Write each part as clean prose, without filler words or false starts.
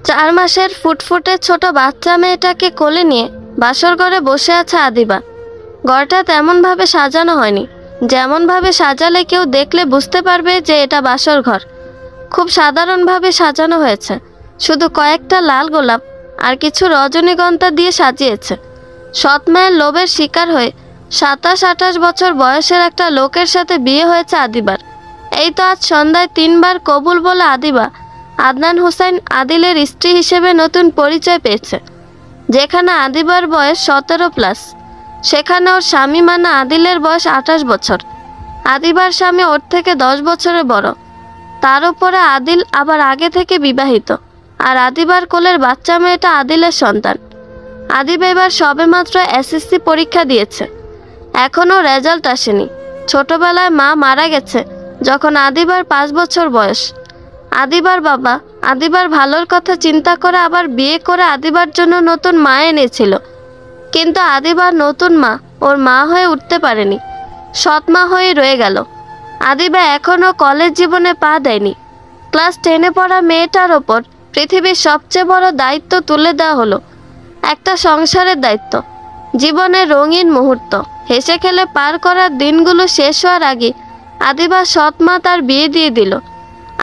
4 মাসের ফুটফুটে ছোট বাচ্চা মেয়েটাকে কোলে নিয়ে বাসর ঘরে বসে আছে আদিবা। ঘরটা তেমনভাবে সাজানো হয়নি, যেমনভাবে সাজালে কেউ দেখলে বুঝতে পারবে যে এটা বাসর ঘর। খুব সাধারণভাবে সাজানো হয়েছে, শুধু কয়েকটা লাল গোলাপ আর কিছু রজনীগন্ধা দিয়ে সাজিয়েছে। সৎ মায়ের লোভের শিকার হয়ে 27-28 বছর বয়সের একটা লোকের সাথে বিয়ে হয়েছে আদিবার। এই তো আজ সন্ধ্যায় 3 বার কবুল বলে আদিবা আদনান হুসাইন আদিলের স্ত্রী হিসেবে নতুন পরিচয় পেয়েছে। যেখানে আদিবার বয়স 17+, সেখানে ওর স্বামী মানে আদিলের বয়স 28 বছর। আদিবার স্বামী ওর থেকে 10 বছরের বড়। তার উপরে আদিল আবার আগে থেকে বিবাহিত, আর আদিবার কোলের বাচ্চা মেয়েটা আদিলের সন্তান। আদিবা এবার সবেমাত্র এসএসসি পরীক্ষা দিয়েছে, এখনও রেজাল্ট আসেনি। ছোটবেলায় মা মারা গেছে যখন আদিবার 5 বছর বয়স। আদিবার বাবা আদিবার ভালোর কথা চিন্তা করে আবার বিয়ে করে আদিবার জন্য নতুন মা এনেছিল, কিন্তু আদিবার নতুন মা ওর মা হয়ে উঠতে পারেনি, সৎ মা হয়ে রয়ে গেল। আদিবা এখনও কলেজ জীবনে পা দেয়নি। ক্লাস 10-এ পড়া মেয়েটার ওপর পৃথিবীর সবচেয়ে বড় দায়িত্ব তুলে দেওয়া হলো, একটা সংসারের দায়িত্ব। জীবনের রঙিন মুহূর্ত হেসে খেলে পার করার দিনগুলো শেষ হওয়ার আগে আদিবা সৎ মা তার বিয়ে দিয়ে দিল।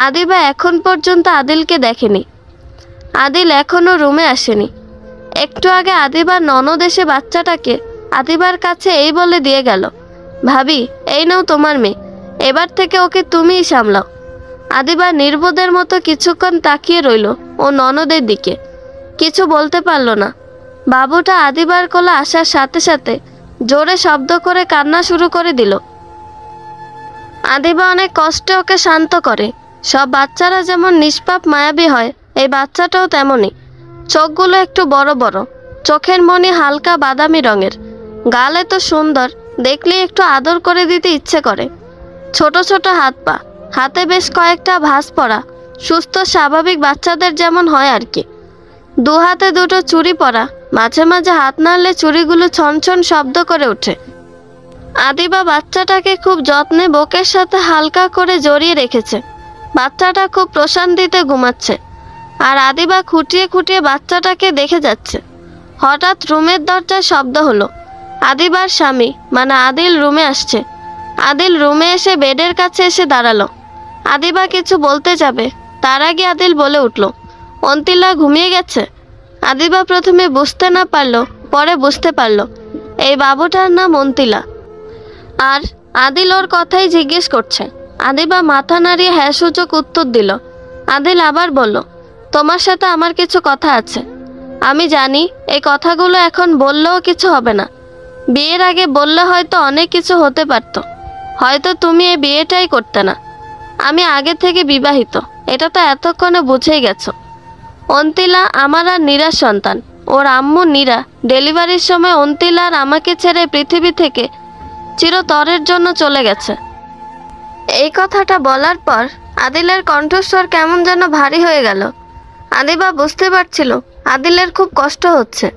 আদিবা এখন পর্যন্ত আদিলকে দেখেনি। আদিল এখনও রুমে আসেনি। একটু আগে আদিবার ননদ এসে বাচ্চাটাকে আদিবার কাছে এই বলে দিয়ে গেল, ভাবি এই নাও তোমার মেয়ে, এবার থেকে ওকে তুমিই সামলাও। আদিবা নির্বোধের মতো কিছুক্ষণ তাকিয়ে রইল ও ননদের দিকে, কিছু বলতে পারল না। বাবুটা আদিবার কোলে আসার সাথে সাথে জোরে শব্দ করে কান্না শুরু করে দিল। আদিবা অনেক কষ্টে ওকে শান্ত করে। সব বাচ্চারা যেমন নিষ্পাপ মায়াবী হয়, এই বাচ্চাটাও তেমনই। চোখগুলো একটু বড় বড়, চোখের মনি হালকা বাদামি রঙের, গাল এত সুন্দর, দেখলেই একটু আদর করে দিতে ইচ্ছে করে। ছোট ছোট হাত পা, হাতে বেশ কয়েকটা ভাঁজ পরা, সুস্থ স্বাভাবিক বাচ্চাদের যেমন হয় আর কি। 2 হাতে 2টো চুড়ি পরা, মাঝে মাঝে হাত নাড়লে চুড়িগুলো ছনছন শব্দ করে ওঠে। আদিবা বাচ্চাটাকে খুব যত্নে বুকের সাথে হালকা করে জড়িয়ে রেখেছে। বাচ্চাটা খুব প্রশান্তিতে ঘুমাচ্ছে, আর আদিবা খুঁটিয়ে খুঁটিয়ে বাচ্চাটাকে দেখে যাচ্ছে। হঠাৎ রুমের দরজায় শব্দ হলো। আদিবার স্বামী মানে আদিল রুমে আসছে। আদিল রুমে এসে বেডের কাছে এসে দাঁড়ালো। আদিবা কিছু বলতে যাবে, তার আগে আদিল বলে উঠল, অন্তিলা ঘুমিয়ে গেছে। আদিবা প্রথমে বুঝতে না পারল, পরে বুঝতে পারল এই বাবুটার নাম অন্তিলা। আর আদিল ওর কথাই জিজ্ঞেস করছে। আদিবা মাথা নাড়িয়ে হ্যাঁ সূচক উত্তর দিল। আদিল আবার বলল, তোমার সাথে আমার কিছু কথা আছে। আমি জানি এই কথাগুলো এখন বললেও কিছু হবে না, বিয়ের আগে বললে হয়তো অনেক কিছু হতে পারত, হয়তো তুমি এই বিয়েটাই করতে না। আমি আগে থেকে বিবাহিত, এটা তো এতক্ষণে বুঝেই গেছো। অন্তিলা আমার আর নীরার সন্তান। ওর আম্মু নীরা ডেলিভারির সময় অন্তিলা আর আমাকে ছেড়ে পৃথিবী থেকে চিরতরের জন্য চলে গেছে। এই কথাটা বলার পর আদিলের কণ্ঠস্বর কেমন যেন ভারী হয়ে গেল। আদিবা বুঝতে পারছিল আদিলের খুব কষ্ট হচ্ছে।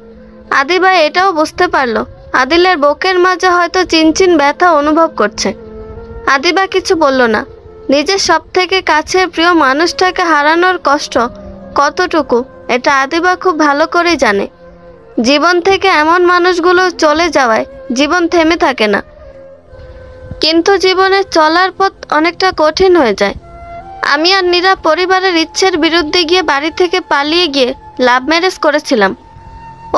আদিবা এটাও বুঝতে পারল আদিলের বুকের মাঝে হয়তো চিনচিন ব্যথা অনুভব করছে। আদিবা কিছু বলল না। নিজের সব থেকে কাছের প্রিয় মানুষটাকে হারানোর কষ্ট কতটুকু এটা আদিবা খুব ভালো করেই জানে। জীবন থেকে এমন মানুষগুলো চলে যাওয়ায় জীবন থেমে থাকে না, কিন্তু জীবনের চলার পথ অনেকটা কঠিন হয়ে যায়। আমি আর নীরা পরিবারের ইচ্ছের বিরুদ্ধে গিয়ে বাড়ি থেকে পালিয়ে গিয়ে লাভ ম্যারেজ করেছিলাম।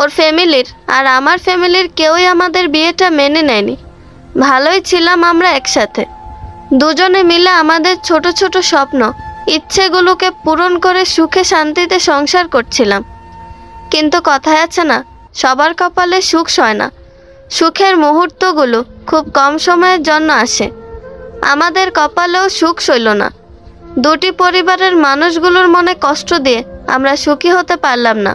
ওর ফ্যামিলির আর আমার ফ্যামিলির কেউই আমাদের বিয়েটা মেনে নেয়নি। ভালোই ছিলাম আমরা একসাথে, দুজনে মিলে আমাদের ছোট ছোট স্বপ্ন ইচ্ছেগুলোকে পূরণ করে সুখে শান্তিতে সংসার করছিলাম। কিন্তু কথায় আছে না, সবার কপালে সুখ সয় না। সুখের মুহূর্তগুলো খুব কম সময়ের জন্য আসে। আমাদের কপালেও সুখ সইল না। দুটি পরিবারের মানুষগুলোর মনে কষ্ট দিয়ে আমরা সুখী হতে পারলাম না।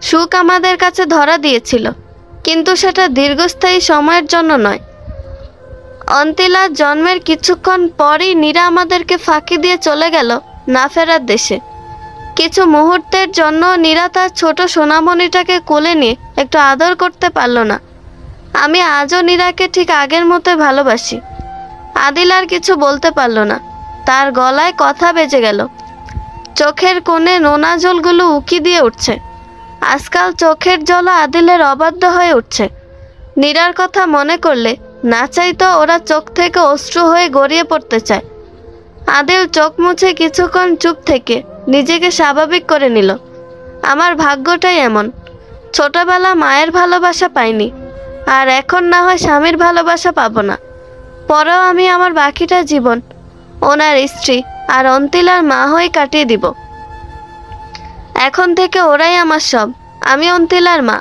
সুখ আমাদের কাছে ধরা দিয়েছিল, কিন্তু সেটা দীর্ঘস্থায়ী সময়ের জন্য নয়। অন্তিলার জন্মের কিছুক্ষণ পরই নীরা আমাদেরকে ফাঁকি দিয়ে চলে গেল না ফেরার দেশে। কিছু মুহূর্তের জন্য নীরা তার ছোট সোনামণিটাকে কোলে নিয়ে একটু আদর করতে পারল না। আমি আজও নীরাকে ঠিক আগের মতোই ভালোবাসি। আদিল আর কিছু বলতে পারল না, তার গলায় কথা বেজে গেল। চোখের কোণে নোনা জলগুলো উকি দিয়ে উঠছে। আজকাল চোখের জল আদিলের অবাধ্য হয়ে উঠছে। নীরার কথা মনে করলে না চাইতো ওরা চোখ থেকে অশ্রু হয়ে গড়িয়ে পড়তে চায়। আদিল চোখ মুছে কিছুক্ষণ চুপ থেকে নিজেকে স্বাভাবিক করে নিল। আমার ভাগ্যটাই এমন, ছোটবেলা মায়ের ভালোবাসা পাইনি, আর এখন না হয় স্বামীর ভালোবাসা পাবো না। পরেও আমি আমার বাকিটা জীবন ওনার স্ত্রী আর অন্তিলার মা হয়ে কাটিয়ে দিব। এখন থেকে ওরাই আমার সব। আমি অন্তিলার মা,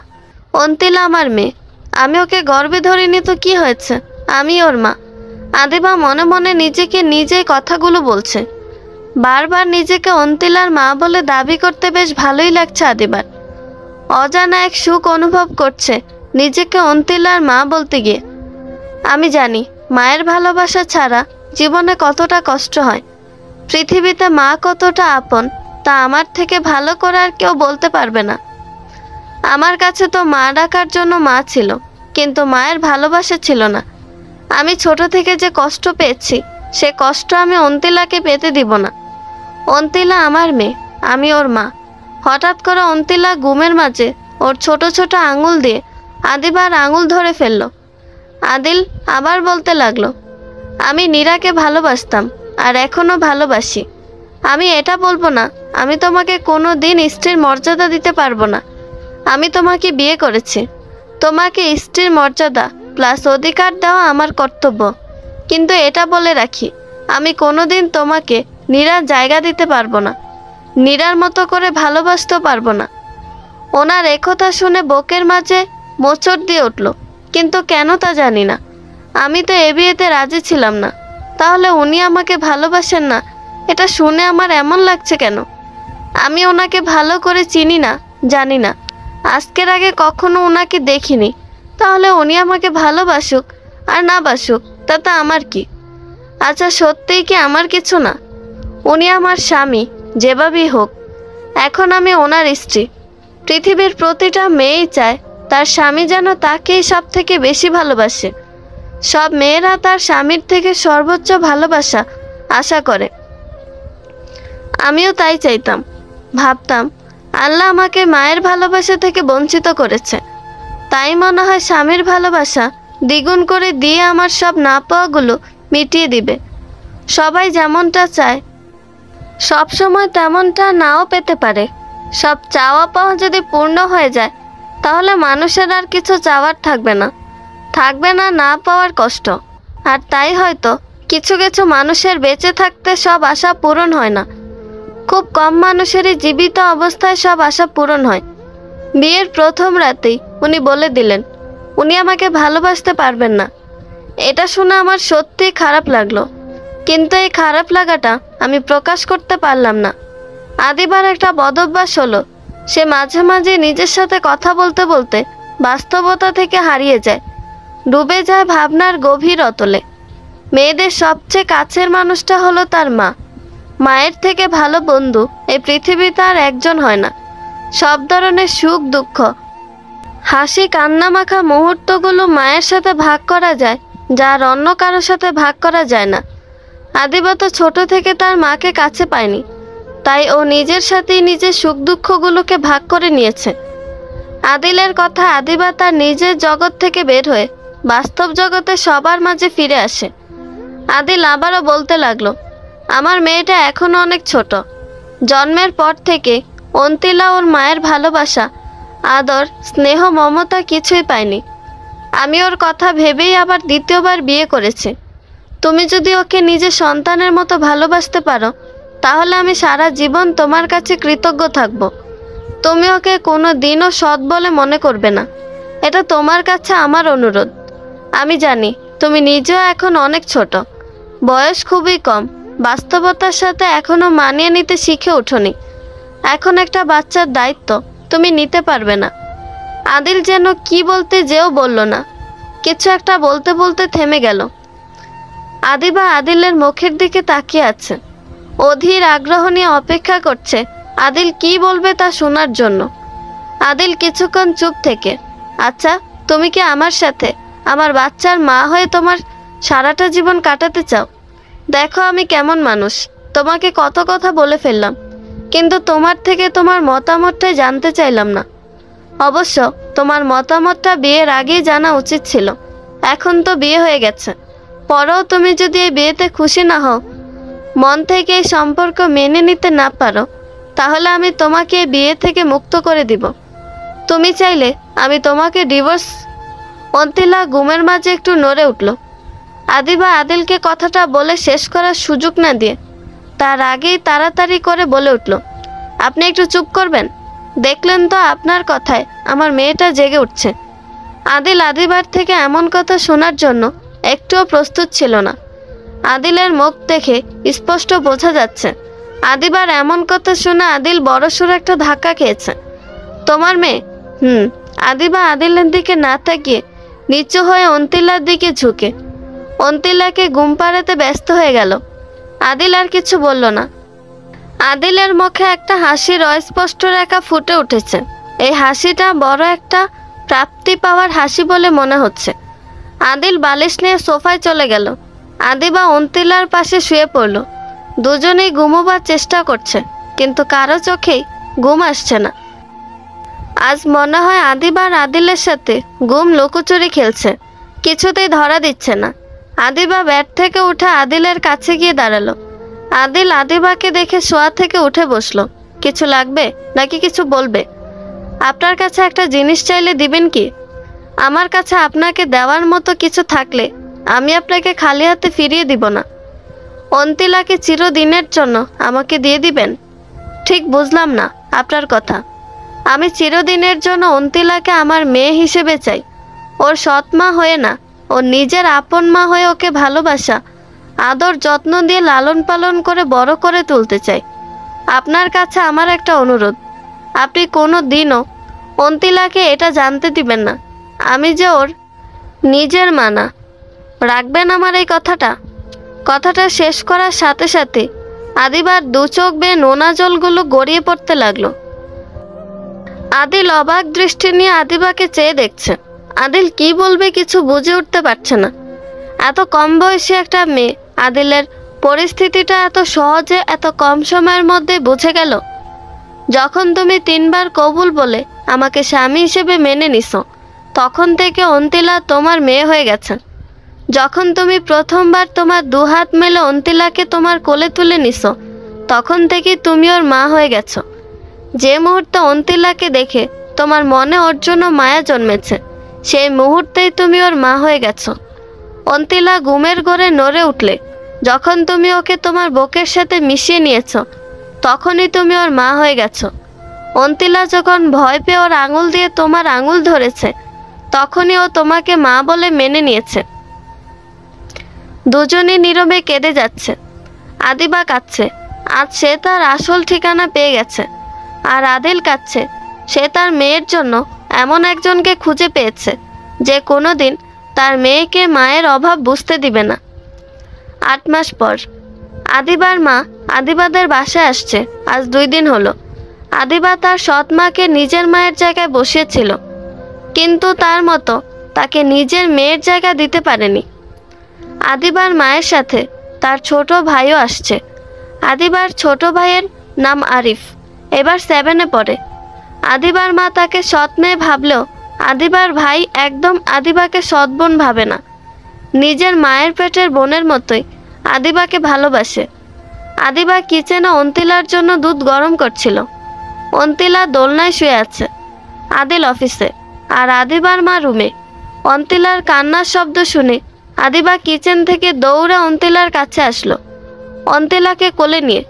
অন্তিলা আমার মেয়ে। আমি ওকে গর্বে ধরিনি তো কি হয়েছে, আমি ওর মা। আদিবা মনে মনে নিজেকে নিজেই কথাগুলো বলছে। বারবার নিজেকে অন্তিলার মা বলে দাবি করতে বেশ ভালোই লাগছে আদিবার। অজানা এক সুখ অনুভব করছে নিজেকে অন্তিলার মা বলতে গিয়ে। আমি জানি মায়ের ভালোবাসা ছাড়া জীবনে কতটা কষ্ট হয়। পৃথিবীতে মা কতটা আপন তা আমার থেকে ভালো করে আর কেউ বলতে পারবে না। আমার কাছে তো মা ডাকার জন্য মা ছিল, কিন্তু মায়ের ভালোবাসা ছিল না। আমি ছোট থেকে যে কষ্ট পেয়েছি সে কষ্ট আমি অন্তিলাকে পেতে দিব না। অন্তিলা আমার মেয়ে, আমি ওর মা। হঠাৎ করে অন্তিলা ঘুমের মাঝে ওর ছোট ছোট আঙুল দিয়ে আদিবার আঙুল ধরে ফেলল। আদিল আবার বলতে লাগলো, আমি নীরাকে ভালোবাসতাম আর এখনো ভালোবাসি। আমি এটা বলবো না আমি তোমাকে কোনো দিন স্ত্রীর মর্যাদা দিতে পারবো না। আমি তোমাকে বিয়ে করেছি, তোমাকে স্ত্রীর মর্যাদা প্লাস অধিকার দেওয়া আমার কর্তব্য। কিন্তু এটা বলে রাখি, আমি কোনোদিন তোমাকে নীরার জায়গা দিতে পারবো না, নীরার মতো করে ভালোবাসতেও পারবো না। ওনার একথা শুনে বুকের মাঝে মোচড় দিয়ে উঠল, কিন্তু কেন তা জানি না। আমি তো এ বিয়েতে রাজি ছিলাম না, তাহলে উনি আমাকে ভালোবাসেন না এটা শুনে আমার এমন লাগছে কেন? আমি ওনাকে ভালো করে চিনি না, জানি না, আজকের আগে কখনো ওনাকে দেখিনি। তাহলে উনি আমাকে ভালোবাসুক আর না বাসুক তাতে আমার কি? আচ্ছা সত্যিই কি আমার কিছু না? উনি আমার স্বামী যেভাবেই হোক। এখন আমি ওনার স্ত্রী। পৃথিবীর প্রতিটা মেয়েই চায় তার স্বামী যেন তাকেই সব থেকে বেশি ভালোবাসে। সব মেয়েরা তার স্বামীর থেকে সর্বোচ্চ ভালোবাসা আশা করে। আমিও তাই চাইতাম। ভাবতাম আল্লাহ আমাকে মায়ের ভালোবাসা থেকে বঞ্চিত করেছে, তাই মনে হয় স্বামীর ভালোবাসা দ্বিগুণ করে দিয়ে আমার সব না পাওয়াগুলো মিটিয়ে দিবে। সবাই যেমনটা চায় সব সময় তেমনটা নাও পেতে পারে। সব চাওয়া পাওয়া যদি পূর্ণ হয়ে যায় তাহলে মানুষের আর কিছু চাওয়ার থাকবে না, থাকবে না না পাওয়ার কষ্ট। আর তাই হয়তো কিছু কিছু মানুষের বেঁচে থাকতে সব আশা পূরণ হয় না। খুব কম মানুষেরই জীবিত অবস্থায় সব আশা পূরণ হয়। বিয়ের প্রথম রাতেই উনি বলে দিলেন উনি আমাকে ভালোবাসতে পারবেন না। এটা শুনে আমার সত্যিই খারাপ লাগলো, কিন্তু এই খারাপ লাগাটা আমি প্রকাশ করতে পারলাম না। আদিবার একটা বদভ্যাস হলো, সে মাঝে মাঝে নিজের সাথে কথা বলতে বলতে বাস্তবতা থেকে হারিয়ে যায়, ডুবে যায় ভাবনার গভীর অতলে। মেয়েদের সবচেয়ে কাছের মানুষটা হলো তার মা। মায়ের থেকে ভালো বন্ধু এই পৃথিবীতে আর একজন হয় না। সব ধরনের সুখ দুঃখ হাসি কান্না মাখা মুহূর্তগুলো মায়ের সাথে ভাগ করা যায়, যা আর অন্য কারোর সাথে ভাগ করা যায় না। আদিবা তো ছোট থেকে তার মাকে কাছে পায়নি, তাই ও নিজের সাথেই নিজের সুখ দুঃখগুলোকে ভাগ করে নিয়েছে। আদিলের কথা আদিবা তার নিজের জগৎ থেকে বের হয়ে বাস্তব জগতে সবার মাঝে ফিরে আসে। আদিল আবারও বলতে লাগলো, আমার মেয়েটা এখনো অনেক ছোট। জন্মের পর থেকে অন্তিলা ওর মায়ের ভালোবাসা, আদর, স্নেহ, মমতা কিছুই পায়নি। আমি ওর কথা ভেবেই আবার দ্বিতীয়বার বিয়ে করেছি। তুমি যদি ওকে নিজের সন্তানের মতো ভালোবাসতে পারো তাহলে আমি সারা জীবন তোমার কাছে কৃতজ্ঞ থাকব। তুমি ওকে কোনো দিনও সৎ বলে মনে করবে না, এটা তোমার কাছে আমার অনুরোধ। আমি জানি তুমি নিজেও এখন অনেক ছোট, বয়স খুবই কম, বাস্তবতার সাথে এখনো মানিয়ে নিতে শিখে ওঠোনি। এখন একটা বাচ্চার দায়িত্ব তুমি নিতে পারবে না। আদিল যেন কি বলতে যেও বলল না, কিছু একটা বলতে বলতে থেমে গেল। আদিবা আদিলের মুখের দিকে তাকিয়ে আছে, অধীর আগ্রহ নিয়ে অপেক্ষা করছে আদিল কি বলবে তা শোনার জন্য। আদিল কিছুক্ষণ চুপ থেকে, আচ্ছা তুমি কি আমার সাথে আমার বাচ্চার মা হয়ে তোমার সারাটা জীবন কাটাতে চাও? দেখো আমি কেমন মানুষ, তোমাকে কত কথা বলে ফেললাম, কিন্তু তোমার থেকে তোমার মতামতটাই জানতে চাইলাম না। অবশ্য তোমার মতামতটা বিয়ের আগেই জানা উচিত ছিল। এখন তো বিয়ে হয়ে গেছে, পরেও তুমি যদি এই বিয়েতে খুশি না হও, মন থেকে এই সম্পর্ক মেনে নিতে না পারো, তাহলে আমি তোমাকে এই বিয়ে থেকে মুক্ত করে দিব। তুমি চাইলে আমি তোমাকে ডিভোর্স। অন্তিলা ঘুমের মাঝে একটু নড়ে উঠল। আদিবা আদিলকে কথাটা বলে শেষ করার সুযোগ না দিয়ে তার আগেই তাড়াতাড়ি করে বলে উঠল, আপনি একটু চুপ করবেন? দেখলেন তো আপনার কথায় আমার মেয়েটা জেগে উঠছে। আদিল আদিবার থেকে এমন কথা শোনার জন্য একটুও প্রস্তুত ছিল না। আদিলের মুখ দেখে স্পষ্ট বোঝা যাচ্ছে আদিবার এমন কথা শুনে আদিল বড়সড় একটা ধাক্কা খেয়েছে। তোমার মেয়ে? আদিবা আদিলের দিকে না তাকিয়ে নিচু হয়ে অন্তিলার দিকে ঝুঁকে অন্তিলাকে ঘুম পাড়াতে ব্যস্ত হয়ে গেল। আদিল আর কিছু বলল না। আদিলের মুখে একটা হাসির অস্পষ্ট রেখা ফুটে উঠেছে। এই হাসিটা বড় একটা প্রাপ্তি পাওয়ার হাসি বলে মনে হচ্ছে। আদিল বালিশ নিয়ে সোফায় চলে গেল। আদিবা অন্তিলার পাশে শুয়ে পড়ল। দুজনেই ঘুমোবার চেষ্টা করছে, কিন্তু কারো চোখেই ঘুম আসছে না। আজ মনে হয় আদিবার আদিলের সাথে ঘুম লুকোচুরি খেলছে, কিছুতেই ধরা দিচ্ছে না। আদিবা বেড থেকে উঠে আদিলের কাছে গিয়ে দাঁড়ালো। আদিল আদিবাকে দেখে শোয়া থেকে উঠে বসলো। কিছু লাগবে নাকি কিছু বলবে? আপনার কাছে একটা জিনিস চাইলে দিবেন কি? আমার কাছে আপনাকে দেওয়ার মতো কিছু থাকলে আমি আপনাকে খালি হাতে ফিরিয়ে দিব না। অন্তিলাকে চিরদিনের জন্য আমাকে দিয়ে দিবেন? ঠিক বুঝলাম না আপনার কথা। আমি চিরদিনের জন্য অন্তিলাকে আমার মেয়ে হিসেবে চাই, ওর সৎ মা হয়ে না, ওর নিজের আপন মা হয়ে ওকে ভালোবাসা, আদর যত্ন দিয়ে লালন পালন করে বড় করে তুলতে চাই। আপনার কাছে আমার একটা অনুরোধ, আপনি কোনো দিনও অন্তিলাকে এটা জানতে দিবেন না আমি যে ওর নিজের মা না। রাখবেন আমার এই কথাটা? কথাটা শেষ করার সাথে সাথে আদিবার দু চোখ বেয়ে নোনা জলগুলো গড়িয়ে পড়তে লাগলো। আদিল অবাক দৃষ্টি নিয়ে আদিবাকে চেয়ে দেখছে। আদিল কি বলবে কিছু বুঝে উঠতে পারছে না। এত কম বয়সী একটা মেয়ে আদিলের পরিস্থিতিটা এত সহজে এত কম সময়ের মধ্যে বুঝে গেল। যখন তুমি 3 বার কবুল বলে আমাকে স্বামী হিসেবে মেনে নিছো, তখন থেকে অন্তিলা তোমার মেয়ে হয়ে গেছে। যখন তুমি প্রথমবার তোমার 2 হাত মেলে অন্তিলাকে তোমার কোলে তুলে নিছো, তখন থেকে তুমি ওর মা হয়ে গেছো। যে মুহূর্তে অন্তিলাকে দেখে তোমার মনে ওর জন্য মায়া জন্মেছে, সেই মুহূর্তেই তুমি ওর মা হয়ে গেছো। অন্তিলা ঘুমের ঘোরে নড়ে উঠলে। যখন তুমি ওকে তোমার বুকের সাথে মিশিয়ে নিয়েছো, তখনই তুমি ওর মা হয়ে গেছো। অন্তিলা যখন ভয় পেয়ে ওর আঙুল দিয়ে তোমার আঙুল ধরেছে, তখনই ও তোমাকে মা বলে মেনে নিয়েছে। দুজনই নীরবে কেঁদে যাচ্ছে। আদিবা কাঁদছে, আজ সে তার আসল ঠিকানা পেয়ে গেছে। আর আদিল কাঁদছে, সে তার মেয়ের জন্য এমন একজনকে খুঁজে পেয়েছে যে কোনোদিন তার মেয়েকে মায়ের অভাব বুঝতে দিবে না। 8 মাস পর আদিবার মা আদিবাদের বাসায় আসছে। আজ 2 দিন হলো। আদিবা তার সৎ মাকে নিজের মায়ের জায়গায় বসিয়েছিল, কিন্তু তার মতো তাকে নিজের মেয়ের জায়গা দিতে পারেনি। আদিবার মায়ের সাথে তার ছোট ভাইও আসছে। আদিবার ছোট ভাইয়ের নাম আরিফ, এবার 7-এ পড়ে। আদিবার মা তাকে সৎ মেয়ে ভাবলেও আদিবার ভাই একদম আদিবাকে সৎ বোন ভাবে না। নিজের মায়ের পেটের বোনের মতোই আদিবাকে ভালোবাসে। আদিবা কিচেনে অন্তিলার জন্য দুধ গরম করছিল। অন্তিলা দোলনায় শুয়ে আছে। আদিল অফিসে, আর আদিবার মা রুমে। অন্তিলার কান্নার শব্দ শুনে আদিবা কিচেন থেকে দৌড়ে অন্তিলার কাছে আসলো। অন্তিলাকে কোলে নিয়ে,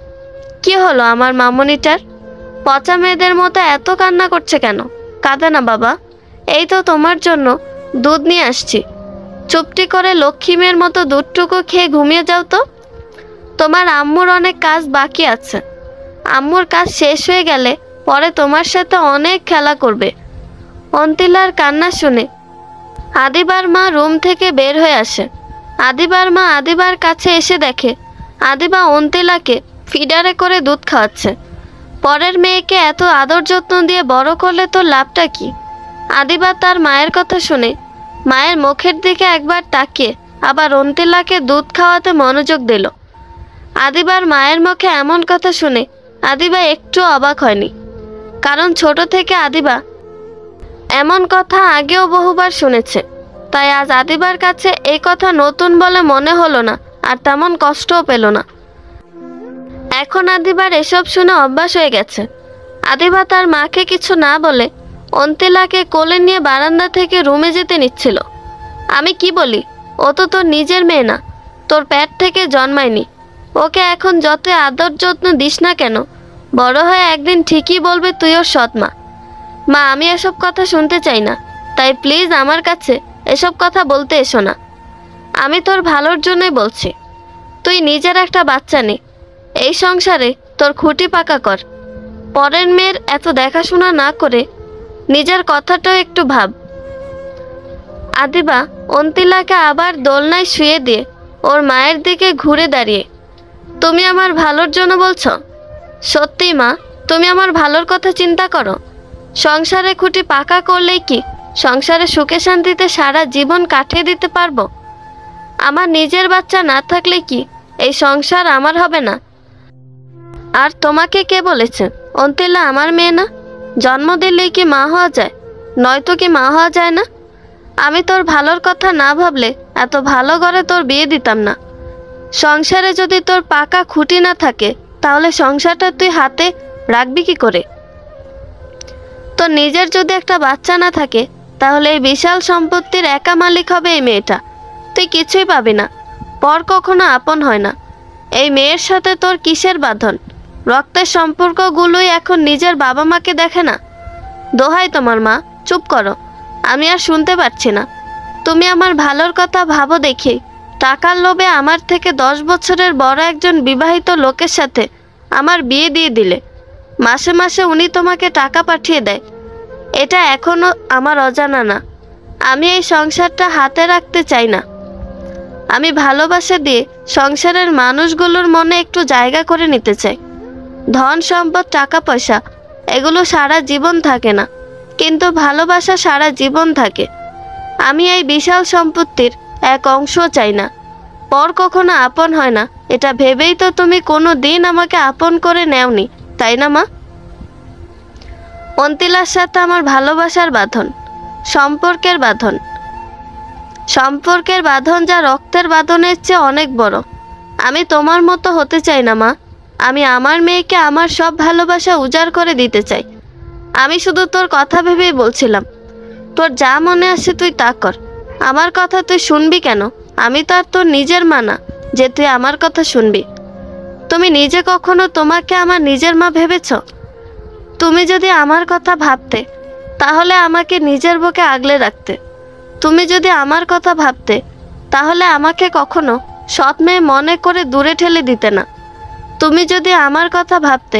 কি হলো আমার মামনিটার? পচা মেয়েদের মতো এত কান্না করছে কেন? কাঁদে না বাবা, এই তো তোমার জন্য দুধ নিয়ে আসছি। চুপটি করে লক্ষ্মী মেয়ের মতো দুধটুকু খেয়ে ঘুমিয়ে যাও তো। তোমার আম্মুর অনেক কাজ বাকি আছে। আম্মুর কাজ শেষ হয়ে গেলে পরে তোমার সাথে অনেক খেলা করবে। অন্তিলার কান্না শুনে আদিবার মা রুম থেকে বের হয়ে আসে। আদিবার মা আদিবার কাছে এসে দেখে আদিবা অন্তিলাকে ফিডারে করে দুধ খাওয়াচ্ছে। পরের মেয়েকে এত আদর যত্ন দিয়ে বড় করলে তো লাভটা কি? আদিবা তার মায়ের কথা শুনে মায়ের মুখের দিকে একবার তাকিয়ে আবার অন্তিলাকে দুধ খাওয়াতে মনোযোগ দিল। আদিবার মায়ের মুখে এমন কথা শুনে আদিবা একটু অবাক হয়নি, কারণ ছোট থেকে আদিবা এমন কথা আগেও বহুবার শুনেছে। তাই আজ আদিবার কাছে এই কথা নতুন বলে মনে হলো না, আর তেমন কষ্টও পেল না। এখন আদিবার এসব শুনে অভ্যাস হয়ে গেছে। আদিবা তার মাকে কিছু না বলে অন্তিলাকে কোলে নিয়ে বারান্দা থেকে রুমে যেতে নিচ্ছিল। আমি কি বলি, ও তো তোর নিজের মেয়ে না, তোর পেট থেকে জন্মায়নি। ওকে এখন যত আদর যত্ন দিস না কেন, বড় হয়ে একদিন ঠিকই বলবে তুই ওর সৎ মা। মা, আমি এসব কথা শুনতে চাই না, তাই প্লিজ আমার কাছে এসব কথা বলতে এসো না। আমি তোর ভালোর জন্যই বলছি। তুই নিজের একটা বাচ্চা নে, এই সংসারে তোর খুঁটি পাকা কর। পরের মেয়ের এত দেখাশোনা না করে নিজের কথাটাও একটু ভাব। আদিবা অন্তিলাকে আবার দোলনায় শুয়ে দিয়ে ওর মায়ের দিকে ঘুরে দাঁড়িয়ে, তুমি আমার ভালোর জন্য বলছো? সত্যি মা, তুমি আমার ভালোর কথা চিন্তা করো। সংসারে খুঁটি পাকা করলেই কি সংসারে সুখে শান্তিতে সারা জীবন কাটিয়ে দিতে পারবো? আমার নিজের বাচ্চা না থাকলে কি এই সংসার আমার হবে না? আর তোমাকে কে বলেছে অন্তিলা আমার মেয়ে না? জন্ম দিলেই কি মা হওয়া যায়? নয়তো কি মা হওয়া যায় না? আমি তোর ভালোর কথা না ভাবলে এত ভালো ঘরে তোর বিয়ে দিতাম না। সংসারে যদি তোর পাকা খুঁটি না থাকে, তাহলে সংসারটা তুই হাতে রাখবি কি করে? তোর নিজের যদি একটা বাচ্চা না থাকে, তাহলে এই বিশাল সম্পত্তির একা মালিক হবে এই মেয়েটা। তুই কিছুই পাবি না। পর কখনো আপন হয় না। এই মেয়ের সাথে তোর কিসের বাঁধন? রক্তের সম্পর্কগুলোই এখন নিজের বাবা মাকে দেখে না। দোহাই তোমার মা, চুপ করো। আমি আর শুনতে পারছি না। তুমি আমার ভালোর কথা ভাবো দেখি। টাকার লোভে আমার থেকে 10 বছরের বড় একজন বিবাহিত লোকের সাথে আমার বিয়ে দিয়ে দিলে। মাসে মাসে উনি তোমাকে টাকা পাঠিয়ে দেয়। এটা এখনো আমার অজানা না। আমি এই সংসারটা হাতে রাখতে চাই না। আমি ভালোবাসা দিয়ে সংসারের মানুষগুলোর মনে একটু জায়গা করে নিতে চাই। ধন সম্পদ, টাকা পয়সা এগুলো সারা জীবন থাকে না, কিন্তু ভালোবাসা সারা জীবন থাকে। আমি এই বিশাল সম্পত্তির এক অংশও চাই না। পর কখনো আপন হয় না, এটা ভেবেই তো তুমি কোনো দিন আমাকে আপন করে নেওনি, তাই না মা? অন্তিলার সাথে আমার ভালোবাসার বাঁধন, সম্পর্কের বাঁধন। সম্পর্কের বাঁধন যা রক্তের বাঁধনের চেয়ে অনেক বড়। আমি তোমার মতো হতে চাই না মা। আমি আমার মেয়েকে আমার সব ভালোবাসা উজাড় করে দিতে চাই। আমি শুধু তোর কথা ভেবেই বলছিলাম। তোর যা মনে আসে তুই তা কর। আমার কথা তুই শুনবি কেন? আমি তো আর তোর নিজের মা না যে তুই আমার কথা শুনবি। তুমি নিজে কখনো তোমাকে আমার নিজের মা ভেবেছ? তুমি যদি আমার কথা ভাবতে, তাহলে আমাকে নিজের বুকে আগলে রাখতে। তুমি যদি আমার কথা ভাবতে, তাহলে আমাকে কখনো সৎ মেয়ে মনে করে দূরে ঠেলে দিতে না। তুমি যদি আমার কথা ভাবতে,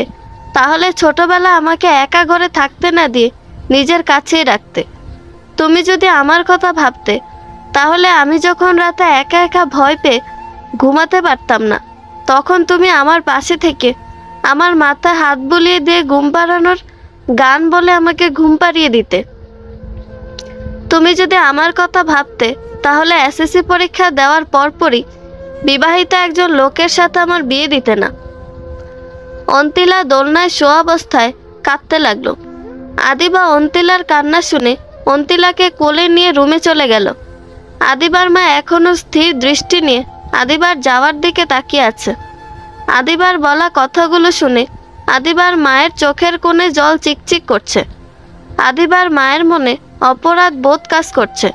তাহলে ছোটবেলা আমাকে একা ঘরে থাকতে না দিয়ে নিজের কাছেই রাখতে। তুমি যদি আমার কথা ভাবতে, তাহলে আমি যখন রাতে একা একা ভয় পেয়ে ঘুমাতে পারতাম না, তখন তুমি আমার পাশে থেকে আমার মাথায় হাত বুলিয়ে দিয়ে ঘুম পাড়ানোর গান বলে আমাকে ঘুম পাড়িয়ে দিতে। তুমি যদি আমার কথা ভাবতে, তাহলে এসএসসি পরীক্ষা দেওয়ার পরপরই বিবাহিত একজন লোকের সাথে আমার বিয়ে দিতে না। অন্তিলা দোলনায় শোয়া অবস্থায় কাঁদতে লাগলো। আদিবা অন্তিলার কান্না শুনে অন্তিলাকে কোলে নিয়ে রুমে চলে গেল। আদিবার মা এখনো স্থির দৃষ্টি নিয়ে আদিবার যাওয়ার দিকে তাকিয়ে আছে। আদিবার বলা কথাগুলো শুনে আদিবার মায়ের চোখের কোণে জল চিকচিক করছে। আদিবার মায়ের মনে অপরাধ বোধ কাজ করছে।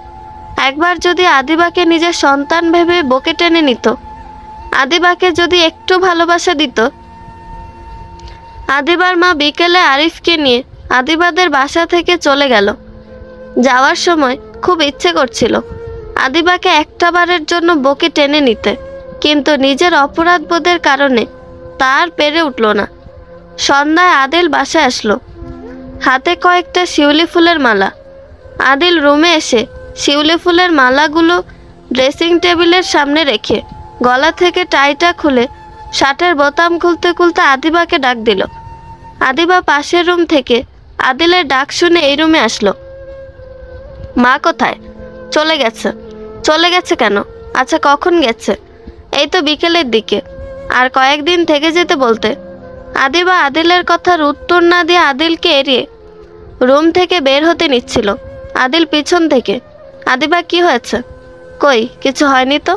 একবার যদি আদিবাকে নিজের সন্তান ভেবে বুকে টেনে নিত, আদিবাকে যদি একটু ভালোবাসা দিত। আদিবার মা বিকেলে আরিফকে নিয়ে আদিবাদের বাসা থেকে চলে গেল। যাওয়ার সময় খুব ইচ্ছে করছিল আদিবাকে একটা বারের জন্য বুকে টেনে নিতে, কিন্তু নিজের অপরাধ বোধের কারণে তার পেরে উঠল না। সন্ধ্যায় আদিল বাসায় আসলো, হাতে কয়েকটা শিউলি ফুলের মালা। আদিল রুমে এসে শিউলি ফুলের মালাগুলো ড্রেসিং টেবিলের সামনে রেখে গলা থেকে টাইটা খুলে শার্টের বোতাম খুলতে খুলতে আদিবাকে ডাক দিল। আদিবা পাশের রুম থেকে আদিলের ডাক শুনে এই রুমে আসলো। মা কোথায়? চলে গেছে। চলে গেছে কেন? আচ্ছা কখন গেছে? এই তো বিকেলের দিকে। আর কয়েকদিন থেকে যেতে বলতে। আদিবা আদিলের কথার উত্তর না দিয়ে আদিলকে এড়িয়ে রুম থেকে বের হতে নিচ্ছিল। আদিল পিছন থেকে, আদিবা কি হয়েছে? কই কিছু হয়নি তো।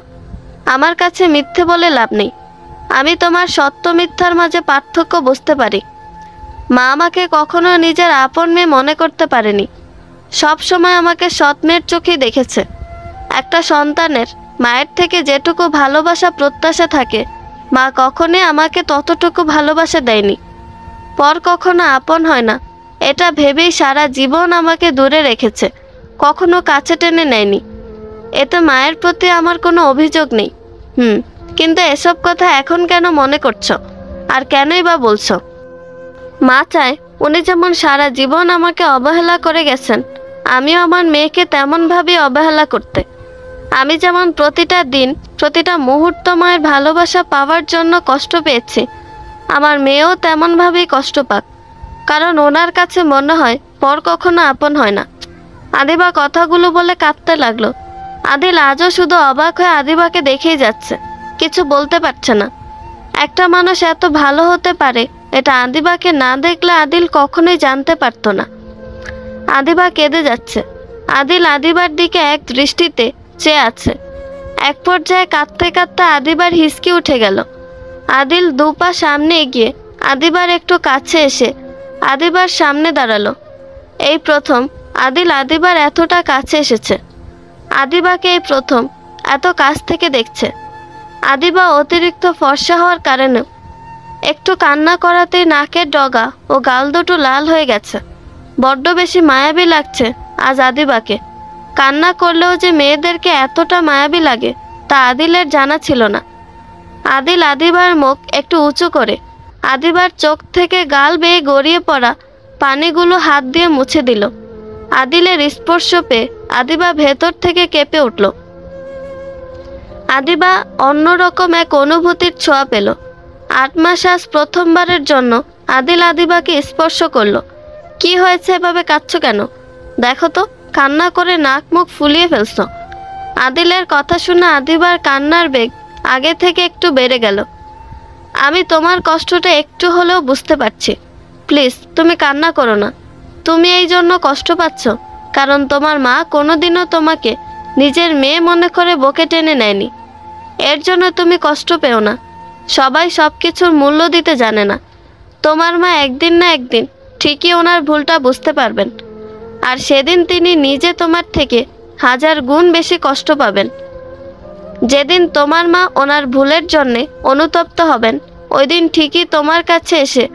আমার কাছে মিথ্যে বলে লাভ নেই। আমি তোমার সত্য মিথ্যার মাঝে পার্থক্য বুঝতে পারি। মা আমাকে কখনো নিজের আপন মেয়ে মনে করতে পারেনি। সব সময় আমাকে সৎ মেয়ের চোখেই দেখেছে। একটা সন্তানের মায়ের থেকে যেটুকু ভালোবাসা প্রত্যাশা থাকে, মা কখনোই আমাকে ততটুকু ভালোবাসা দেয়নি। পর কখনো আপন হয় না, এটা ভেবেই সারা জীবন আমাকে দূরে রেখেছে, কখনো কাছে টেনে নেয়নি। এতে মায়ের প্রতি আমার কোনো অভিযোগ নেই। কিন্তু এসব কথা এখন কেন মনে করছো, আর কেনই বা বলছো? মা চায় উনি যেমন সারা জীবন আমাকে অবহেলা করে গেছেন, আমিও আমার মেয়েকে তেমনভাবেই অবহেলা করতে। আমি যেমন প্রতিটা দিন প্রতিটা মুহূর্ত মায়ের ভালোবাসা পাওয়ার জন্য কষ্ট পেয়েছি, আমার মেয়েও তেমনভাবেই কষ্ট পাক, কারণ ওনার কাছে মনে হয় পর কখনো আপন হয় না। আদিবা কথাগুলো বলে কাঁদতে লাগলো। আদিল আজও শুধু অবাক হয়ে আদিবাকে দেখেই যাচ্ছে, কিছু বলতে পারছে না। একটা মানুষ এত ভালো হতে পারে এটা আদিবাকে না দেখলে আদিল কখনোই জানতে পারতো না। আদিবা কেঁদে যাচ্ছে। আদিল আদিবার দিকে এক দৃষ্টিতে চেয়ে আছে। এক পর্যায়ে কাঁদতে কাঁদতে আদিবার হিসকি উঠে গেল। আদিল দুপা সামনে এগিয়ে আদিবার একটু কাছে এসে আদিবার সামনে দাঁড়ালো। এই প্রথম আদিল আদিবার এতটা কাছে এসেছে। আদিবাকে এই প্রথম এত কাছ থেকে দেখছে। আদিবা অতিরিক্ত ফর্সা হওয়ার কারণে একটু কান্না করাতেই নাকের ডগা ও গাল দুটো লাল হয়ে গেছে। বড্ড বেশি মায়াবী লাগছে আজ আদিবাকে। কান্না করলেও যে মেয়েদেরকে এতটা মায়াবী লাগে তা আদিলের জানা ছিল না। আদিল আদিবার মুখ একটু উঁচু করে আদিবার চোখ থেকে গাল বেয়ে গড়িয়ে পড়া পানিগুলো হাত দিয়ে মুছে দিল। আদিলের স্পর্শ পেয়ে আদিবা ভেতর থেকে কেঁপে উঠল। আদিবা অন্যরকম এক অনুভূতির ছোঁয়া পেল। 8 মাস আজ প্রথমবারের জন্য আদিল আদিবাকে স্পর্শ করলো। কি হয়েছে, এভাবে কাঁদছো কেন? দেখো তো, কান্না করে নাক মুখ ফুলিয়ে ফেলছ। আদিলের কথা শুনে আদিবার কান্নার বেগ আগে থেকে একটু বেড়ে গেল। আমি তোমার কষ্টটা একটু হলেও বুঝতে পারছি। প্লিজ তুমি কান্না করো না। তুমি এই জন্য কষ্ট পাচ্ছ কারণ তোমার মা কোনোদিনও তোমাকে নিজের মেয়ে মনে করে বুকে টেনে নেয়নি। এর জন্য তুমি কষ্ট পেও না। সবাই সব কিছুর মূল্য দিতে জানে না। তোমার মা একদিন না একদিন ঠিকই ওনার ভুলটা বুঝতে পারবেন, আর সেদিন তিনি নিজে তোমার থেকে 1000 গুণ বেশি কষ্ট পাবেন। যেদিন তোমার মা ওনার ভুলের জন্যে অনুতপ্ত হবেন, ওই দিন ঠিকই তোমার কাছে এসে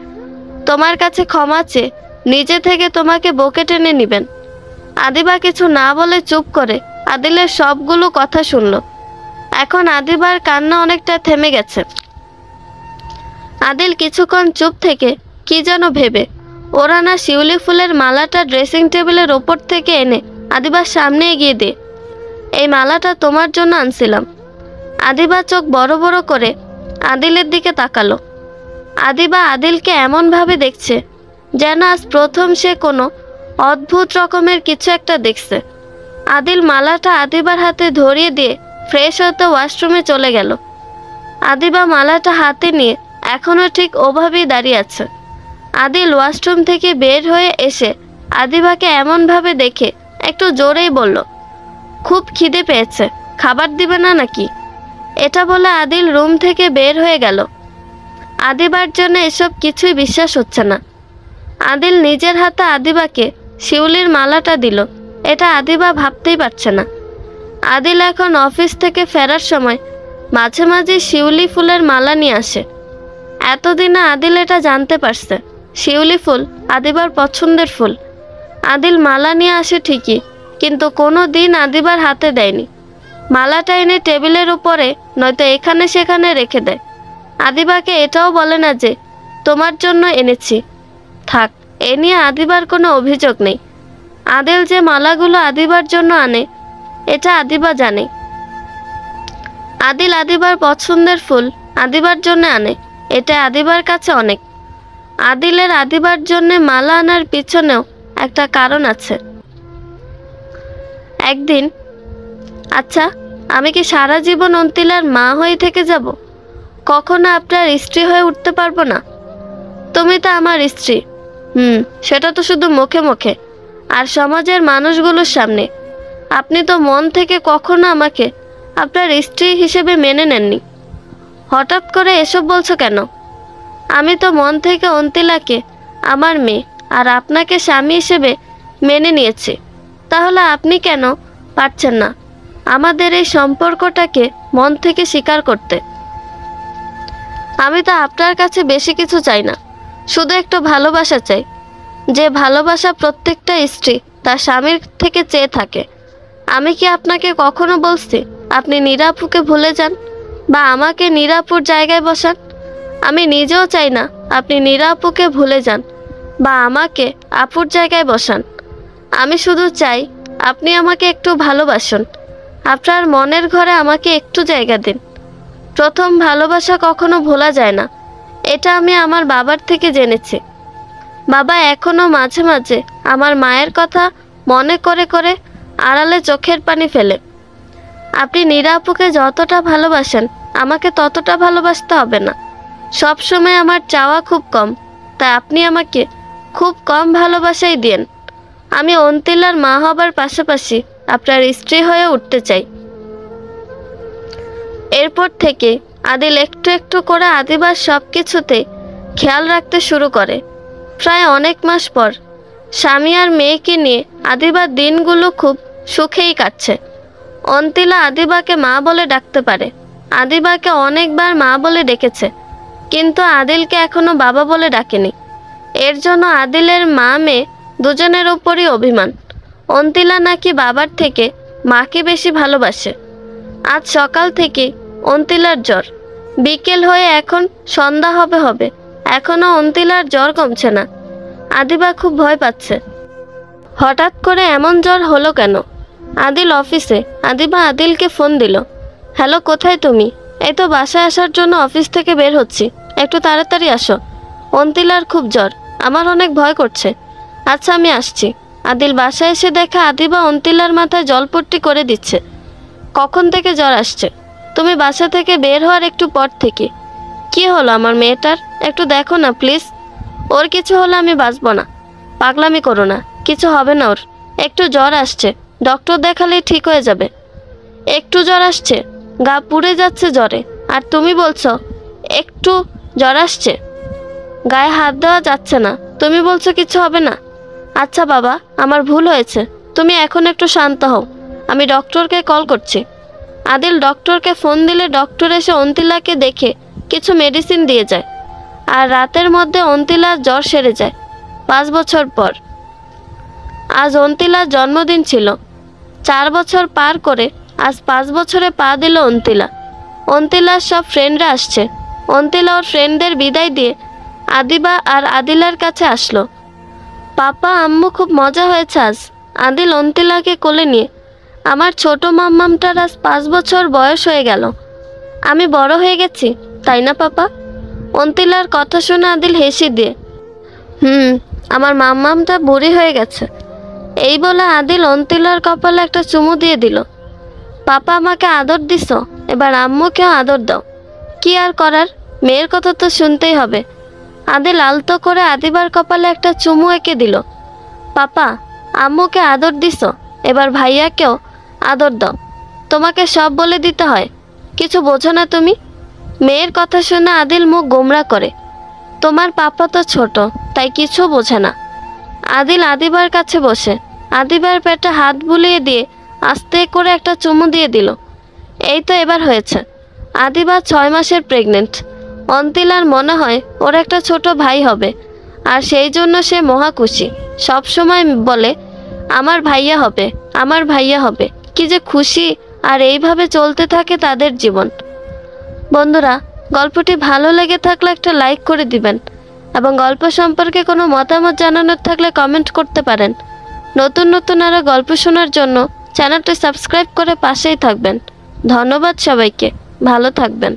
তোমার কাছে ক্ষমা চেয়ে নিজে থেকে তোমাকে বুকে টেনে নেবেন। আদিবা কিছু না বলে চুপ করে আদিলের সবগুলো কথা শুনল। এখন আদিবার কান্না অনেকটা থেমে গেছে। আদিল কিছুক্ষণ চুপ থেকে কি যেন ভেবে ওরানা শিউলি ফুলের মালাটা ড্রেসিং টেবিলের ওপর থেকে এনে আদিবার সামনে এগিয়ে দিয়ে, এই মালাটা তোমার জন্য আনছিলাম। আদিবা চোখ বড় বড় করে আদিলের দিকে তাকালো। আদিবা আদিলকে এমনভাবে দেখছে যেন আজ প্রথম সে কোনো অদ্ভুত রকমের কিছু একটা দেখছে। আদিল মালাটা আদিবার হাতে ধরিয়ে দিয়ে ফ্রেশ হতে ওয়াশরুমে চলে গেল। আদিবা মালাটা হাতে নিয়ে এখনও ঠিক ওভাবেই দাঁড়িয়ে আছে। আদিল ওয়াশরুম থেকে বের হয়ে এসে আদিবাকে এমনভাবে দেখে একটু জোরেই বলল, খুব খিদে পেয়েছে, খাবার দিবে না নাকি? এটা বলে আদিল রুম থেকে বের হয়ে গেল। আদিবার জন্য এসব কিছুই বিশ্বাস হচ্ছে না। আদিল নিজের হাতে আদিবাকে শিউলির মালাটা দিল, এটা আদিবা ভাবতেই পারছে না। আদিল এখন অফিস থেকে ফেরার সময় মাঝে মাঝে শিউলি ফুলের মালা নিয়ে আসে। এতদিনে আদিল এটা জানতে পারছে শিউলি ফুল আদিবার পছন্দের ফুল। আদিল মালা নিয়ে আসে ঠিকই, কিন্তু কোনো দিন আদিবার হাতে দেয়নি। মালাটা এনে টেবিলের উপরে নয়তো এখানে সেখানে রেখে দেয়। আদিবাকে এটাও বলে না যে তোমার জন্য এনেছি। থাক, এ নিয়ে আদিবার কোনো অভিযোগ নেই। আদিল যে মালাগুলো আদিবার জন্য আনে এটা আদিবা জানে। আদিল আদিবার পছন্দের ফুল আদিবার জন্য আনে, এটা আদিবার কাছে অনেক। আদিলের আদিবার জন্য মালা আনার পিছনেও একটা কারণ আছে। একদিন, আচ্ছা আমি কি সারা জীবন অন্তিলার মা হয়ে থেকে যাব? কখনো আপনার স্ত্রী হয়ে উঠতে পারবো না? তুমি তো আমার স্ত্রী। সেটা তো শুধু মুখে মুখে আর সমাজের মানুষগুলোর সামনে। আপনি তো মন থেকে কখনো আমাকে আপনার স্ত্রী হিসেবে মেনে নেননি। হঠাৎ করে এসব বলছো কেন? আমি তো মন থেকে অন্তিলাকে আমার মেয়ে আর আপনাকে স্বামী হিসেবে মেনে নিয়েছি। তাহলে আপনি কেন পারছেন না আমাদের এই সম্পর্কটাকে মন থেকে স্বীকার করতে? আমি তো আপনার কাছে বেশি কিছু চাই না, শুধু একটু ভালোবাসা চাই, যে ভালোবাসা প্রত্যেকটা স্ত্রী তার স্বামীর থেকে চেয়ে থাকে। আমি কি আপনাকে কখনো বলছি আপনি নিরাপুকে ভুলে যান বা আমাকে নিরাপুর জায়গায় বসান? আমি নিজেও চাই না আপনি নিরাপুকে ভুলে যান বা আমাকে আপুর জায়গায় বসান। আমি শুধু চাই আপনি আমাকে একটু ভালোবাসুন, আপনার মনের ঘরে আমাকে একটু জায়গা দিন। প্রথম ভালোবাসা কখনো ভোলা যায় না, এটা আমি আমার বাবার থেকে জেনেছি। বাবা এখনো মাঝে মাঝে আমার মায়ের কথা মনে করে করে আড়ালে চোখের পানি ফেলে। আপনি নিরাপুকে যতটা ভালোবাসেন আমাকে ততটা ভালোবাসতে হবে না। সবসময় আমার চাওয়া খুব কম, তাই আপনি আমাকে খুব কম ভালোবাসাই দিন। আমি অন্তিলার মা হবার পাশাপাশি আপনার স্ত্রী হয়ে উঠতে চাই। এরপর থেকে আদিল একটু একটু করে আদিবার সব কিছুতে খেয়াল রাখতে শুরু করে। প্রায় অনেক মাস পর স্বামী আর মেয়েকে নিয়ে আদিবার দিনগুলো খুব সুখেই কাটছে। অন্তিলা আদিবাকে মা বলে ডাকতে পারে। আদিবাকে অনেকবার মা বলে ডেকেছে, কিন্তু আদিলকে এখনো বাবা বলে ডাকেনি। এর জন্য আদিলের মা মেয়ে দুজনের উপরই অভিমান। অন্তিলা নাকি বাবার থেকে মাকে বেশি ভালোবাসে। আজ সকাল থেকে অন্তিলার জ্বর, বিকেল হয়ে এখন সন্ধ্যা হবে এখনো অন্তিলার জ্বর কমছে না। আদিবা খুব ভয় পাচ্ছে। হঠাৎ করে এমন জ্বর হলো কেন? আদিল অফিসে। আদিবা আদিলকে ফোন দিল। হ্যালো, কোথায় তুমি? এই তো বাসায় আসার জন্য অফিস থেকে বের হচ্ছি, একটু তাড়াতাড়ি আসো। অন্তিলার খুব জ্বর, আমার অনেক ভয় করছে। আচ্ছা, আমি আসছি। আদিল বাসায় এসে দেখে আদিবা অন্তিলার মাথায় জলপট্টি করে দিচ্ছে। কখন থেকে জ্বর আসছে? তুমি বাসা থেকে বের হওয়ার একটু পর থেকে। কি হলো আমার মেয়েটার? একটু দেখো না প্লিজ। ওর কিছু হলে আমি বাঁচব না। পাগলামি করো না, কিছু হবে না ওর। একটু জ্বর আসছে, ডক্টর দেখালেই ঠিক হয়ে যাবে। একটু জ্বর আসছে? গা পুড়ে যাচ্ছে জ্বরে, আর তুমি বলছো একটু জ্বর আসছে? গায়ে হাত দেওয়া যাচ্ছে না, তুমি বলছো কিছু হবে না। আচ্ছা বাবা, আমার ভুল হয়েছে, তুমি এখন একটু শান্ত হও, আমি ডক্টরকে কল করছি। আদিল ডক্টরকে ফোন দিলে ডক্টর এসে অন্তিলাকে দেখে কিছু মেডিসিন দিয়ে যায়, আর রাতের মধ্যে অন্তিলার জ্বর সেরে যায়। 5 বছর পর আজ অন্তিলার জন্মদিন ছিল। 4 বছর পার করে আজ 5 বছরে পা দিল অন্তিলা। অন্তিলার সব ফ্রেন্ডরা আসছে। অন্তিলা ওর ফ্রেন্ডদের বিদায় দিয়ে আদিবা আর আদিলের কাছে আসলো। পাপা, আম্মু, খুব মজা হয়েছে আজ। আদিল অন্তিলাকে কোলে নিয়ে, আমার ছোট মাম্মামটার আজ 5 বছর বয়স হয়ে গেল। আমি বড় হয়ে গেছি, তাই না পাপা? অন্তিলার কথা শুনে আদিল হেসে দিয়ে, আমার মাম্মামটা বুড়ি হয়ে গেছে। এই বলে আদিল অন্তিলার কপালে একটা চুমু দিয়ে দিল। পাপা, আমাকে আদর দিছো, এবার আম্মুকেও আদর দাও। কি আর করার, মেয়ের কথা তো শুনতেই হবে। আদিল আলতো করে আদিবার কপালে একটা চুমু এঁকে দিল। পাপা, আম্মুকে আদর দিছো, এবার ভাইয়াকেও আদর দাও। তোমাকে সব বলে দিতে হয়, কিছু বোঝো না তুমি? মেয়ের কথা শুনে আদিল মুখ গোমরা করে। তোমার পাপা তো ছোট, তাই কিছু বোঝে না। আদিল আদিবার কাছে বসে আদিবার পেটে হাত বুলিয়ে দিয়ে আস্তে করে একটা চুমু দিয়ে দিল। এই তো এবার হয়েছে। আদিবা 6 মাসের প্রেগনেন্ট। অন্তিলার মনে হয় ওর একটা ছোট ভাই হবে, আর সেই জন্য সে মহা খুশি। সবসময় বলে আমার ভাইয়া হবে, আমার ভাইয়া হবে। কি যে খুশি, আর এইভাবে চলতে থাকে তাদের জীবন। বন্ধুরা, গল্পটি ভালো লেগে থাকলে একটা লাইক করে দিবেন, এবং গল্প সম্পর্কে কোনো মতামত জানানোর থাকলে কমেন্ট করতে পারেন। নতুন নতুন আরও গল্প শোনার জন্য চ্যানেলটি সাবস্ক্রাইব করে পাশেই থাকবেন। ধন্যবাদ সবাইকে, ভালো থাকবেন।